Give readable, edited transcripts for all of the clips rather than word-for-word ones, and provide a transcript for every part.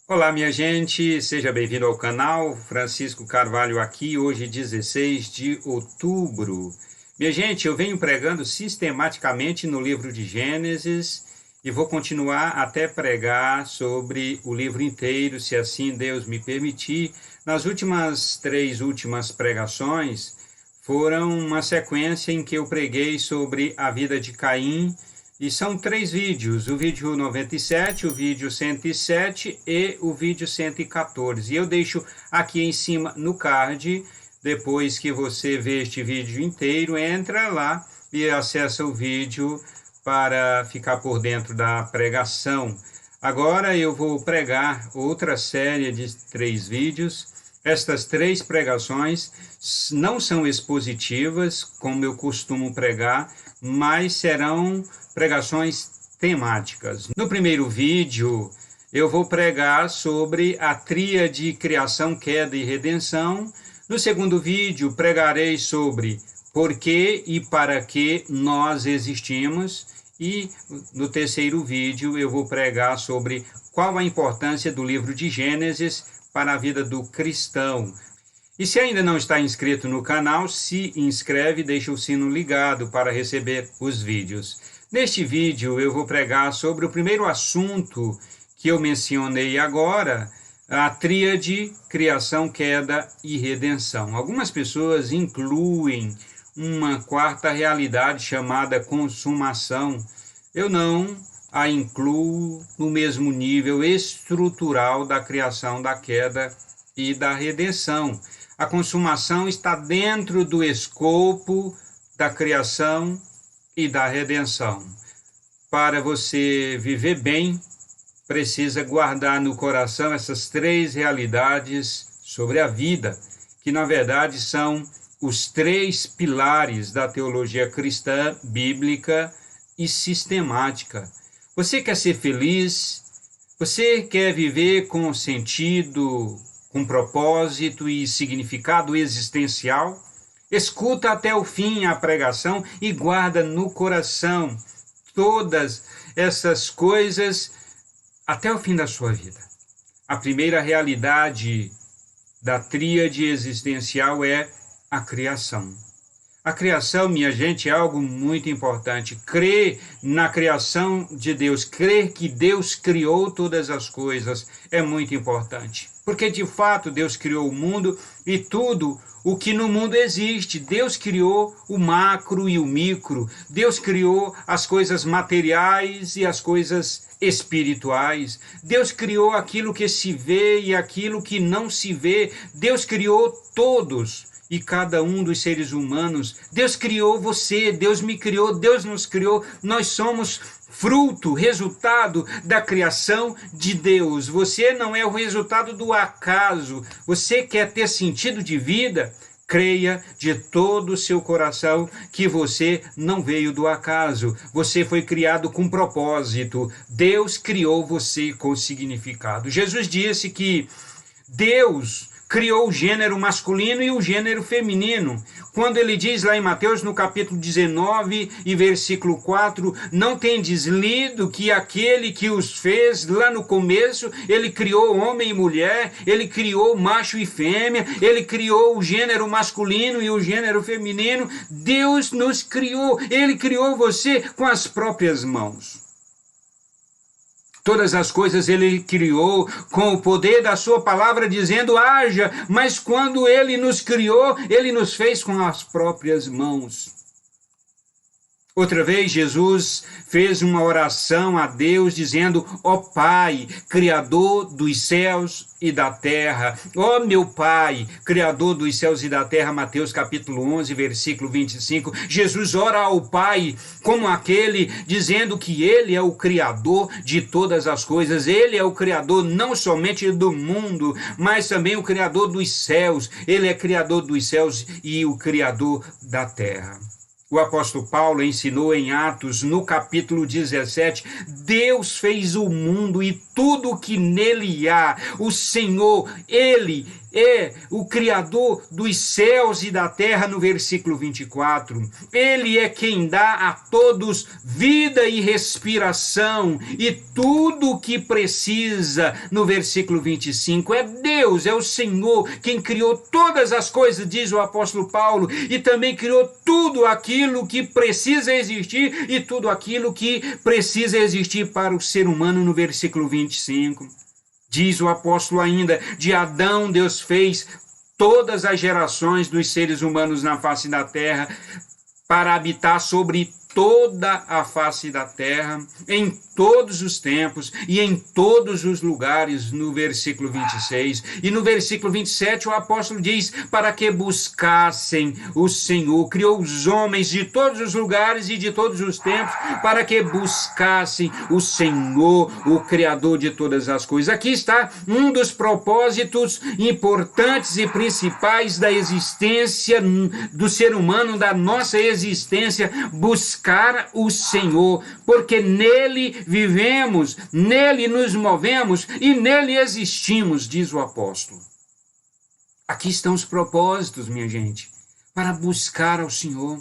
Olá, minha gente, seja bem-vindo ao canal. Francisco Carvalho aqui, hoje 16 de outubro. Minha gente, eu venho pregando sistematicamente no livro de Gênesis e vou continuar até pregar sobre o livro inteiro, se assim Deus me permitir. Nas três últimas pregações foram uma sequência em que eu preguei sobre a vida de Caim. E são 3 vídeos, o vídeo 97, o vídeo 107 e o vídeo 114. E eu deixo aqui em cima no card, depois que você vê este vídeo inteiro, entra lá e acessa o vídeo para ficar por dentro da pregação. Agora eu vou pregar outra série de 3 vídeos. Estas 3 pregações não são expositivas, como eu costumo pregar, mas serão pregações temáticas. No primeiro vídeo, eu vou pregar sobre a tríade criação, queda e redenção. No segundo vídeo, pregarei sobre por que e para que nós existimos. E no terceiro vídeo, eu vou pregar sobre qual a importância do livro de Gênesis para a vida do cristão. E se ainda não está inscrito no canal, se inscreve e deixa o sino ligado para receber os vídeos. Neste vídeo eu vou pregar sobre o primeiro assunto que eu mencionei agora, a tríade criação, queda e redenção. Algumas pessoas incluem uma quarta realidade chamada consumação. Eu não a incluo no mesmo nível estrutural da criação, da queda e da redenção. A consumação está dentro do escopo da criação e da redenção. Para você viver bem, precisa guardar no coração essas 3 realidades sobre a vida, que na verdade são os 3 pilares da teologia cristã, bíblica e sistemática. Você quer ser feliz? Você quer viver com sentido, com propósito e significado existencial? Escuta até o fim a pregação e guarda no coração todas essas coisas até o fim da sua vida. A primeira realidade da tríade existencial é a criação. A criação, minha gente, é algo muito importante. Crer na criação de Deus, crer que Deus criou todas as coisas é muito importante. Porque, de fato, Deus criou o mundo e tudo o que no mundo existe. Deus criou o macro e o micro. Deus criou as coisas materiais e as coisas espirituais. Deus criou aquilo que se vê e aquilo que não se vê. Deus criou todos e cada um dos seres humanos. Deus criou você, Deus me criou, Deus nos criou. Nós somos fruto, resultado da criação de Deus. Você não é o resultado do acaso. Você quer ter sentido de vida? Creia de todo o seu coração que você não veio do acaso. Você foi criado com propósito. Deus criou você com significado. Jesus disse que Deus criou o gênero masculino e o gênero feminino. Quando ele diz lá em Mateus, no capítulo 19 e versículo 4, não tendes lido que aquele que os fez lá no começo, ele criou homem e mulher, ele criou macho e fêmea, ele criou o gênero masculino e o gênero feminino. Deus nos criou, ele criou você com as próprias mãos. Todas as coisas ele criou com o poder da sua palavra, dizendo haja, mas quando ele nos criou, ele nos fez com as próprias mãos. Outra vez Jesus fez uma oração a Deus dizendo: ó Pai, Criador dos céus e da terra, ó meu Pai, Criador dos céus e da terra, Mateus capítulo 11, versículo 25, Jesus ora ao Pai como aquele dizendo que Ele é o Criador de todas as coisas, Ele é o Criador não somente do mundo, mas também o Criador dos céus, Ele é Criador dos céus e o Criador da terra. O apóstolo Paulo ensinou em Atos, no capítulo 17, Deus fez o mundo e tudo o que nele há. O Senhor, Ele é o Criador dos céus e da terra, no versículo 24. Ele é quem dá a todos vida e respiração e tudo o que precisa, no versículo 25. É Deus, é o Senhor, quem criou todas as coisas, diz o apóstolo Paulo, e também criou tudo aquilo que precisa existir e tudo aquilo que precisa existir para o ser humano, no versículo 25. Diz o apóstolo ainda, de Adão Deus fez todas as gerações dos seres humanos na face da terra para habitar sobre toda a face da terra, em todos os tempos e em todos os lugares, no versículo 26. E no versículo 27 o apóstolo diz, para que buscassem o Senhor, criou os homens de todos os lugares e de todos os tempos, para que buscassem o Senhor, o Criador de todas as coisas. Aqui está um dos propósitos importantes e principais da existência do ser humano, da nossa existência, buscar o Senhor, porque nele vivemos, nele nos movemos e nele existimos, diz o apóstolo. Aqui estão os propósitos, minha gente, para buscar ao Senhor,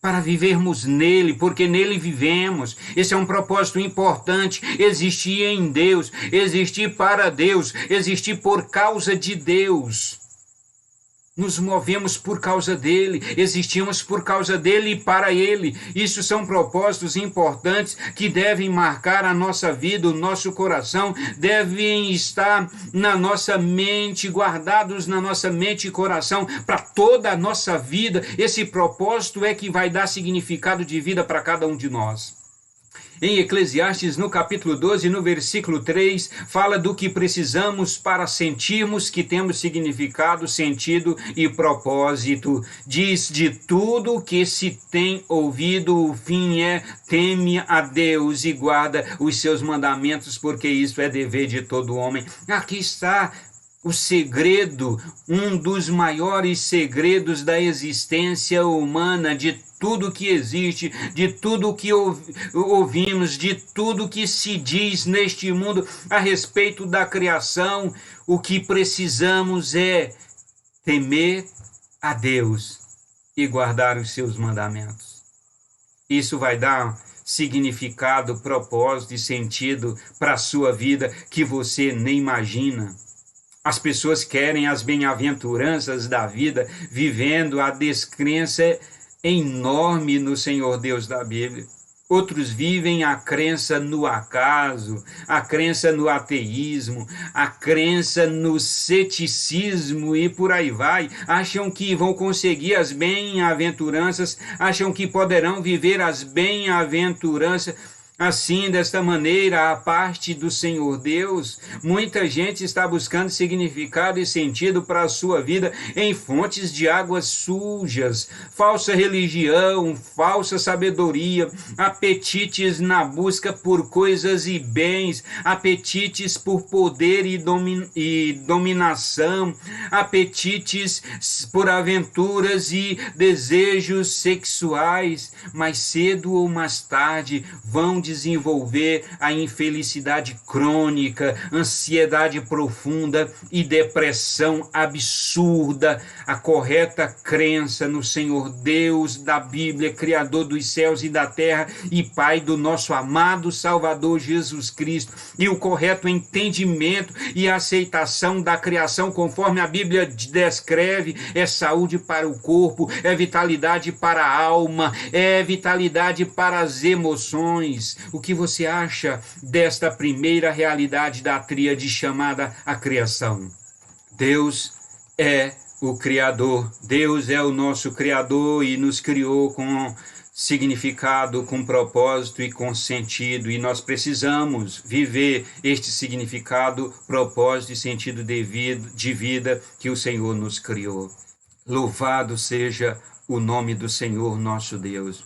para vivermos nele, porque nele vivemos. Esse é um propósito importante, existir em Deus, existir para Deus, existir por causa de Deus. Nos movemos por causa dele, existimos por causa dele e para ele. Isso são propósitos importantes que devem marcar a nossa vida, o nosso coração, devem estar na nossa mente, guardados na nossa mente e coração para toda a nossa vida. Esse propósito é que vai dar significado de vida para cada um de nós. Em Eclesiastes, no capítulo 12, no versículo 3, fala do que precisamos para sentirmos que temos significado, sentido e propósito. Diz, de tudo que se tem ouvido, o fim é: teme a Deus e guarda os seus mandamentos, porque isso é dever de todo homem. Aqui está o segredo, um dos maiores segredos da existência humana, de tudo que existe, de tudo que ouvimos, de tudo que se diz neste mundo a respeito da criação. O que precisamos é temer a Deus e guardar os seus mandamentos. Isso vai dar significado, propósito e sentido para a sua vida que você nem imagina. As pessoas querem as bem-aventuranças da vida, vivendo a descrença enorme no Senhor Deus da Bíblia. Outros vivem a crença no acaso, a crença no ateísmo, a crença no ceticismo e por aí vai. Acham que vão conseguir as bem-aventuranças, acham que poderão viver as bem-aventuranças assim, desta maneira, a parte do Senhor Deus. Muita gente está buscando significado e sentido para a sua vida em fontes de águas sujas, falsa religião, falsa sabedoria, apetites na busca por coisas e bens, apetites por poder e dominação, apetites por aventuras e desejos sexuais. Mais cedo ou mais tarde vão desenvolver a infelicidade crônica, ansiedade profunda e depressão absurda. A correta crença no Senhor Deus da Bíblia, Criador dos céus e da terra e Pai do nosso amado Salvador Jesus Cristo, e o correto entendimento e aceitação da criação conforme a Bíblia descreve, é saúde para o corpo, é vitalidade para a alma, é vitalidade para as emoções. O que você acha desta primeira realidade da tríade chamada a criação? Deus é o Criador, Deus é o nosso Criador e nos criou com significado, com propósito e com sentido, e nós precisamos viver este significado, propósito e sentido de vida que o Senhor nos criou. Louvado seja o nome do Senhor nosso Deus.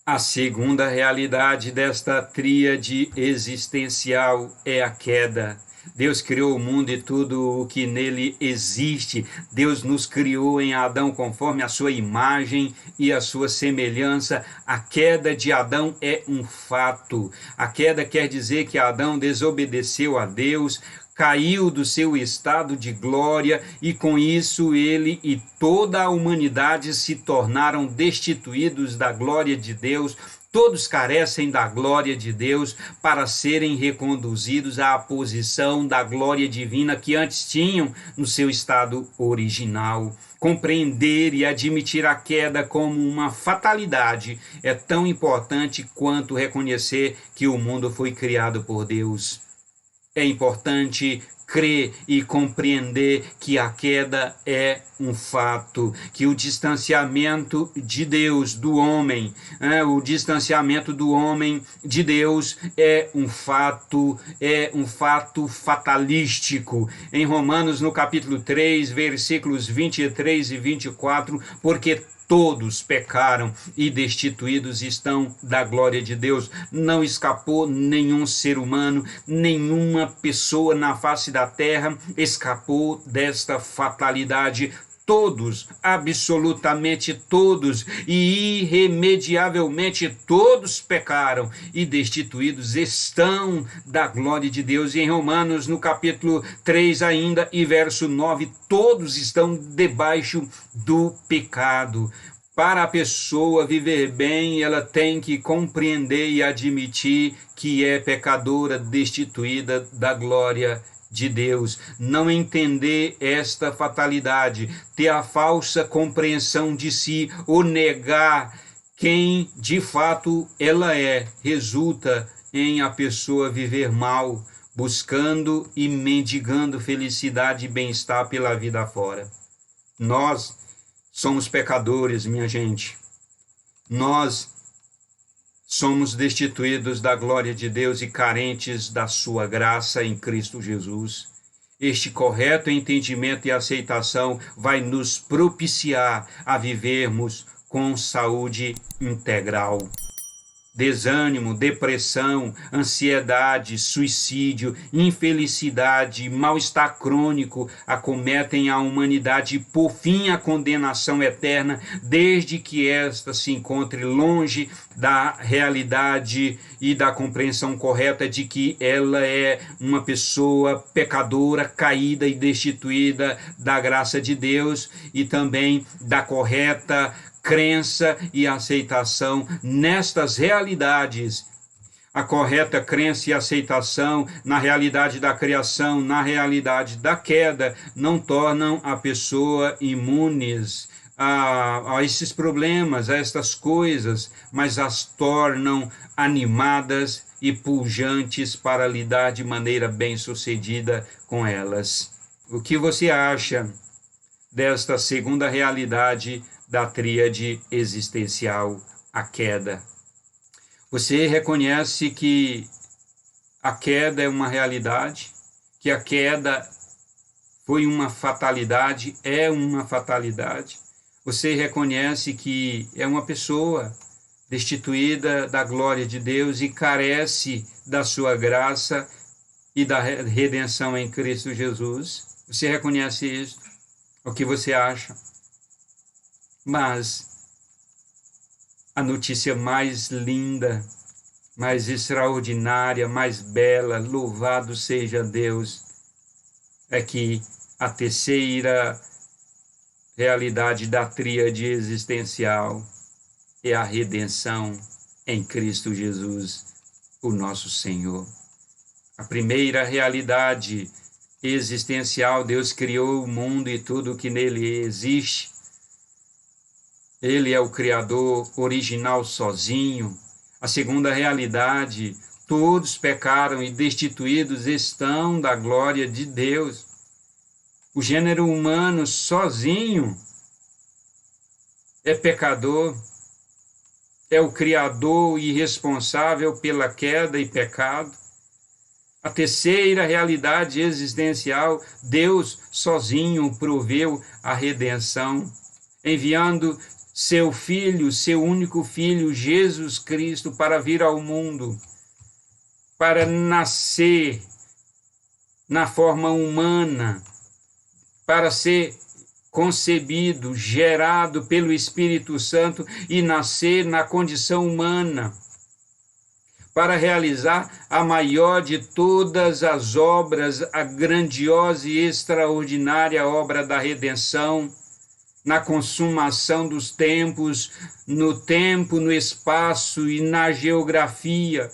A segunda realidade desta tríade existencial é a queda. Deus criou o mundo e tudo o que nele existe. Deus nos criou em Adão conforme a sua imagem e a sua semelhança. A queda de Adão é um fato. A queda quer dizer que Adão desobedeceu a Deus, caiu do seu estado de glória e com isso ele e toda a humanidade se tornaram destituídos da glória de Deus. Todos carecem da glória de Deus para serem reconduzidos à posição da glória divina que antes tinham no seu estado original. Compreender e admitir a queda como uma fatalidade é tão importante quanto reconhecer que o mundo foi criado por Deus. É importante crer e compreender que a queda é um fato, que o distanciamento de Deus do homem, o distanciamento do homem de Deus é um fato fatalístico. Em Romanos, no capítulo 3, versículos 23 e 24, porque todos pecaram e destituídos estão da glória de Deus. Não escapou nenhum ser humano, nenhuma pessoa na face da terra escapou desta fatalidade. Todos, absolutamente todos e irremediavelmente todos pecaram e destituídos estão da glória de Deus. E em Romanos, no capítulo 3 ainda, e verso 9, todos estão debaixo do pecado. Para a pessoa viver bem, ela tem que compreender e admitir que é pecadora, destituída da glória de Deus. Não entender esta fatalidade, ter a falsa compreensão de si ou negar quem de fato ela é, resulta em a pessoa viver mal, buscando e mendigando felicidade e bem-estar pela vida fora. Nós somos pecadores, minha gente. Nós somos destituídos da glória de Deus e carentes da sua graça em Cristo Jesus. Este correto entendimento e aceitação vai nos propiciar a vivermos com saúde integral. Desânimo, depressão, ansiedade, suicídio, infelicidade, mal-estar crônico acometem a humanidade e por fim a condenação eterna, desde que esta se encontre longe da realidade e da compreensão correta de que ela é uma pessoa pecadora, caída e destituída da graça de Deus e também da correta crença e aceitação nestas realidades. A correta crença e aceitação na realidade da criação, na realidade da queda, não tornam a pessoa imunes a esses problemas, a estas coisas, mas as tornam animadas e pujantes para lidar de maneira bem-sucedida com elas. O que você acha desta segunda realidade da tríade existencial, a queda? Você reconhece que a queda é uma realidade, que a queda foi uma fatalidade, é uma fatalidade? Você reconhece que é uma pessoa destituída da glória de Deus e carece da sua graça e da redenção em Cristo Jesus? Você reconhece isso? O que você acha? Mas a notícia mais linda, mais extraordinária, mais bela, louvado seja Deus, é que a terceira realidade da tríade existencial é a redenção em Cristo Jesus, o nosso Senhor. A primeira realidade existencial, Deus criou o mundo e tudo o que nele existe. Ele é o Criador original sozinho. A segunda realidade, todos pecaram e destituídos estão da glória de Deus. O gênero humano sozinho é pecador, é o Criador e responsável pela queda e pecado. A terceira realidade existencial, Deus sozinho proveu a redenção, enviando seu Filho, seu único Filho, Jesus Cristo, para vir ao mundo, para nascer na forma humana, para ser concebido, gerado pelo Espírito Santo e nascer na condição humana, para realizar a maior de todas as obras, a grandiosa e extraordinária obra da redenção, na consumação dos tempos, no tempo, no espaço e na geografia,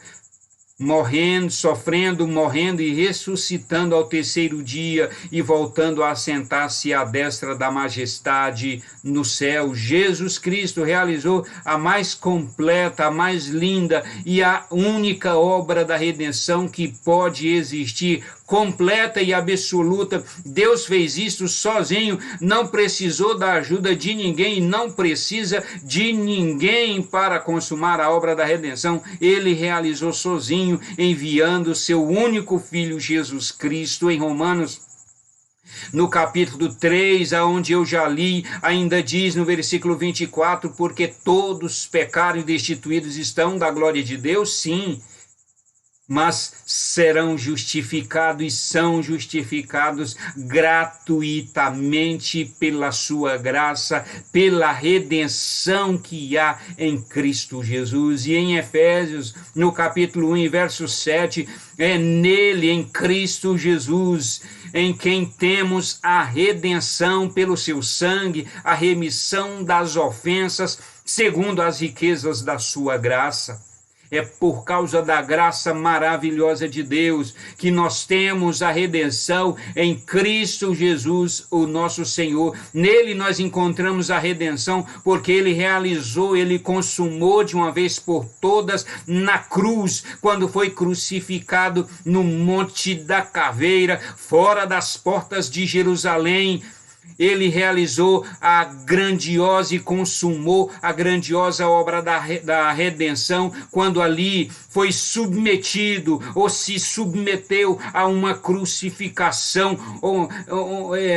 morrendo, sofrendo, morrendo e ressuscitando ao terceiro dia e voltando a assentar-se à destra da majestade no céu. Jesus Cristo realizou a mais completa, a mais linda e a única obra da redenção que pode existir, completa e absoluta. Deus fez isso sozinho, não precisou da ajuda de ninguém e não precisa de ninguém para consumar a obra da redenção. Ele realizou sozinho, enviando seu único Filho, Jesus Cristo. Em Romanos, no capítulo 3, aonde eu já li, ainda diz no versículo 24, porque todos pecaram e destituídos estão da glória de Deus, sim, mas serão justificados e são justificados gratuitamente pela sua graça, pela redenção que há em Cristo Jesus. E em Efésios, no capítulo 1, verso 7, é nele, em Cristo Jesus, em quem temos a redenção pelo seu sangue, a remissão das ofensas, segundo as riquezas da sua graça. É por causa da graça maravilhosa de Deus que nós temos a redenção em Cristo Jesus, o nosso Senhor. Nele nós encontramos a redenção, porque ele realizou, ele consumou de uma vez por todas na cruz, quando foi crucificado no Monte da Caveira, fora das portas de Jerusalém. Ele realizou a grandiosa e consumou a grandiosa obra da redenção, quando ali foi submetido ou se submeteu a uma crucificação,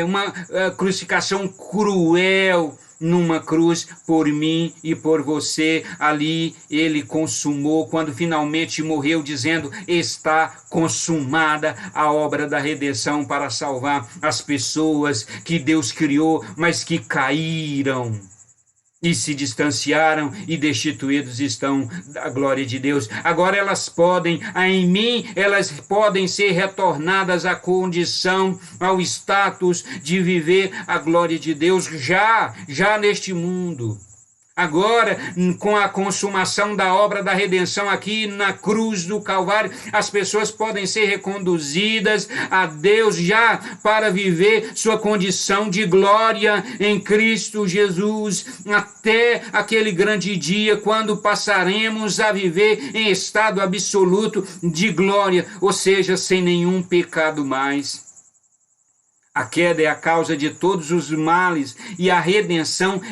uma crucificação cruel, numa cruz por mim e por você. Ali ele consumou, quando finalmente morreu, dizendo: está consumada a obra da redenção, para salvar as pessoas que Deus criou, mas que caíram e se distanciaram e destituídos estão da glória de Deus. Agora elas podem, em mim, elas podem ser retornadas à condição, ao status de viver a glória de Deus já neste mundo. Agora, com a consumação da obra da redenção aqui na cruz do Calvário, as pessoas podem ser reconduzidas a Deus já para viver sua condição de glória em Cristo Jesus, até aquele grande dia quando passaremos a viver em estado absoluto de glória, ou seja, sem nenhum pecado mais. A queda é a causa de todos os males e a redenção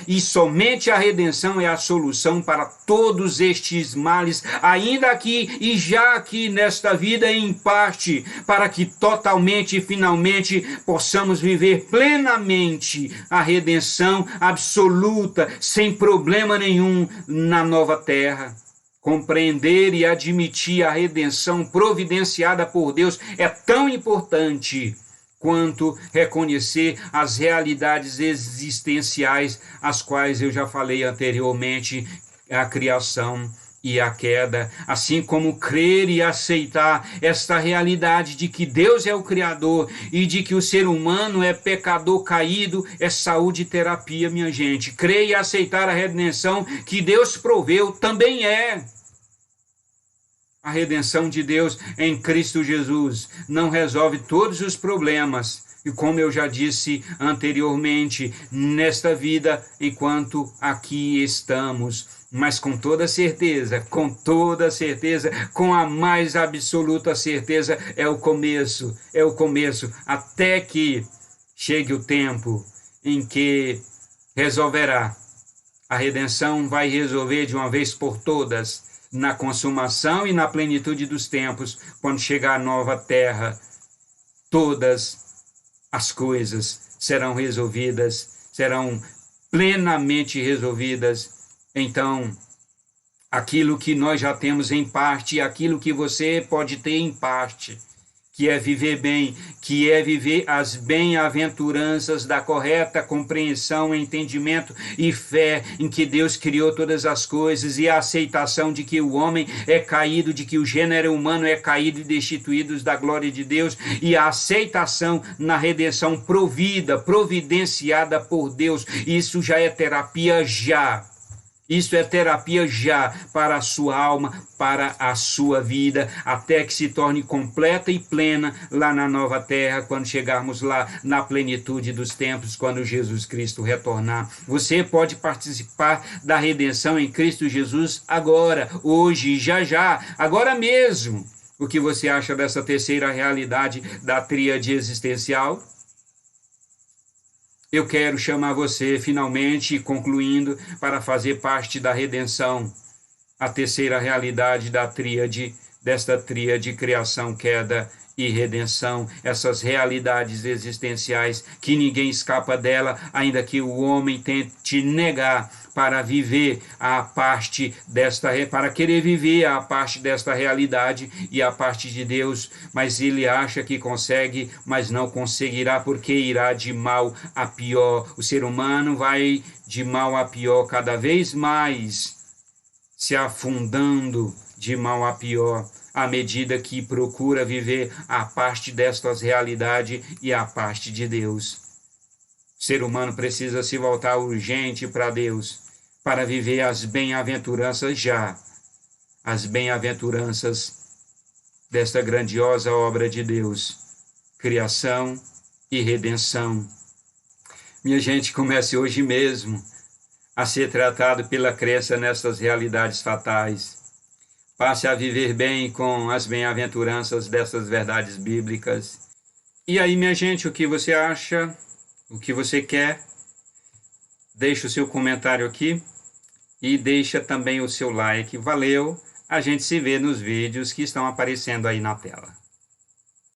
e somente a redenção é a solução para todos estes males, ainda aqui e já aqui nesta vida em parte, para que totalmente e finalmente possamos viver plenamente a redenção absoluta, sem problema nenhum, na nova terra. Compreender e admitir a redenção providenciada por Deus é tão importante quanto reconhecer as realidades existenciais, as quais eu já falei anteriormente, a criação e a queda, assim como crer e aceitar esta realidade de que Deus é o Criador e de que o ser humano é pecador caído, é saúde e terapia, minha gente. Crer e aceitar a redenção que Deus proveu também é a redenção de Deus em Cristo Jesus. Não resolve todos os problemas, e como eu já disse anteriormente, nesta vida, enquanto aqui estamos, mas com toda certeza, com a mais absoluta certeza, é o começo, até que chegue o tempo em que resolverá. A redenção vai resolver de uma vez por todas, na consumação e na plenitude dos tempos, quando chegar a nova terra, todas as coisas serão resolvidas, serão plenamente resolvidas. Então, aquilo que nós já temos em parte, aquilo que você pode ter em parte, que é viver bem, que é viver as bem-aventuranças da correta compreensão, entendimento e fé em que Deus criou todas as coisas e a aceitação de que o homem é caído, de que o gênero humano é caído e destituídos da glória de Deus, e a aceitação na redenção provida, providenciada por Deus. Isso já é terapia já. Isso é terapia já para a sua alma, para a sua vida, até que se torne completa e plena lá na nova terra, quando chegarmos lá na plenitude dos tempos, quando Jesus Cristo retornar. Você pode participar da redenção em Cristo Jesus agora, hoje, já, agora mesmo. O que você acha dessa terceira realidade da tríade existencial? Eu quero chamar você, finalmente, concluindo, para fazer parte da redenção, a terceira realidade da tríade, desta tríade criação, queda e redenção, essas realidades existenciais que ninguém escapa dela, ainda que o homem tente negar para viver a parte desta, para querer viver a parte desta realidade e a parte de Deus, mas ele acha que consegue, mas não conseguirá, porque irá de mal a pior. O ser humano vai de mal a pior cada vez mais, se afundando de mal a pior, à medida que procura viver a parte destas realidades e a parte de Deus. O ser humano precisa se voltar urgente para Deus, para viver as bem-aventuranças já, as bem-aventuranças desta grandiosa obra de Deus, criação e redenção. Minha gente, comece hoje mesmo a ser tratado pela crença nessas realidades fatais. Passe a viver bem com as bem-aventuranças dessas verdades bíblicas. E aí, minha gente, o que você acha? O que você quer? Deixe o seu comentário aqui e deixa também o seu like. Valeu! A gente se vê nos vídeos que estão aparecendo aí na tela.